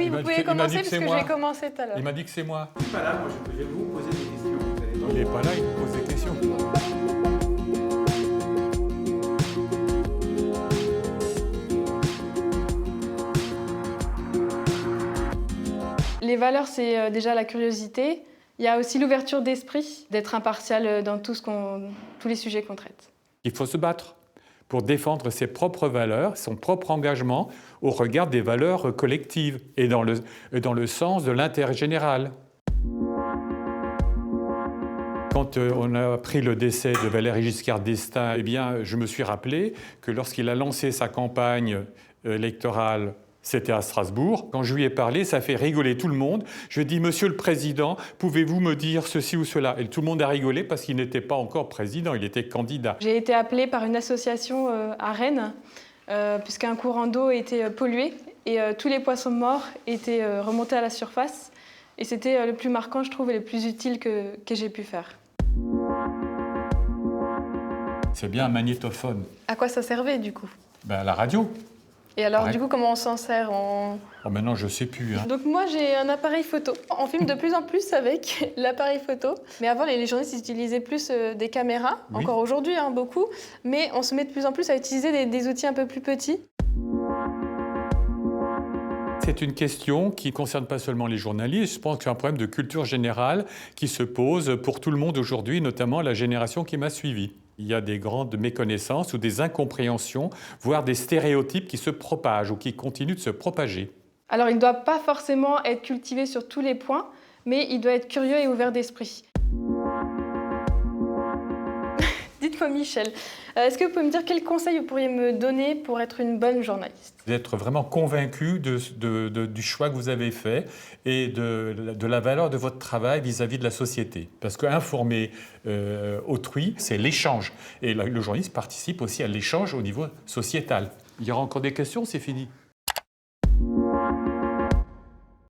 oui, vous pouvez commencer parce que j'ai commencé tout à l'heure. Il m'a dit que c'est moi. Je suis pas là, moi je vais vous poser des questions. Vous allez Il n'est pas là, il me pose des questions. Les valeurs, c'est déjà la curiosité. Il y a aussi l'ouverture d'esprit, d'être impartial dans tous les sujets qu'on traite. Il faut se battre pour défendre ses propres valeurs, son propre engagement au regard des valeurs collectives et dans le sens de l'intérêt général. Quand on a appris le décès de Valéry Giscard d'Estaing, eh bien, je me suis rappelé que lorsqu'il a lancé sa campagne électorale, c'était à Strasbourg. Quand je lui ai parlé, ça fait rigoler tout le monde. Je lui ai dit « Monsieur le Président, pouvez-vous me dire ceci ou cela ?» Et tout le monde a rigolé parce qu'il n'était pas encore président, il était candidat. J'ai été appelée par une association à Rennes, puisqu'un courant d'eau était pollué et tous les poissons morts étaient remontés à la surface. Et c'était le plus marquant, je trouve, et le plus utile que j'ai pu faire. C'est bien un magnétophone. À quoi ça servait, du coup? À la radio. Et alors, Ouais. du coup, comment on s'en sert Oh, maintenant, je ne sais plus. Hein. Donc moi, j'ai un appareil photo. On filme de plus en plus avec l'appareil photo. Mais avant, les journalistes utilisaient plus des caméras, Oui. encore aujourd'hui, hein, beaucoup. Mais on se met de plus en plus à utiliser des outils un peu plus petits. C'est une question qui ne concerne pas seulement les journalistes. Je pense que c'est un problème de culture générale qui se pose pour tout le monde aujourd'hui, notamment la génération qui m'a suivi. Il y a des grandes méconnaissances ou des incompréhensions, voire des stéréotypes qui se propagent ou qui continuent de se propager. Alors, il ne doit pas forcément être cultivé sur tous les points, mais il doit être curieux et ouvert d'esprit. Dites-moi, Michel, est-ce que vous pouvez me dire quels conseils vous pourriez me donner pour être une bonne journaliste? D'être vraiment convaincu du choix que vous avez fait et de la valeur de votre travail vis-à-vis de la société. Parce qu'informer autrui, c'est l'échange. Et le journaliste participe aussi à l'échange au niveau sociétal. Il y aura encore des questions, c'est fini.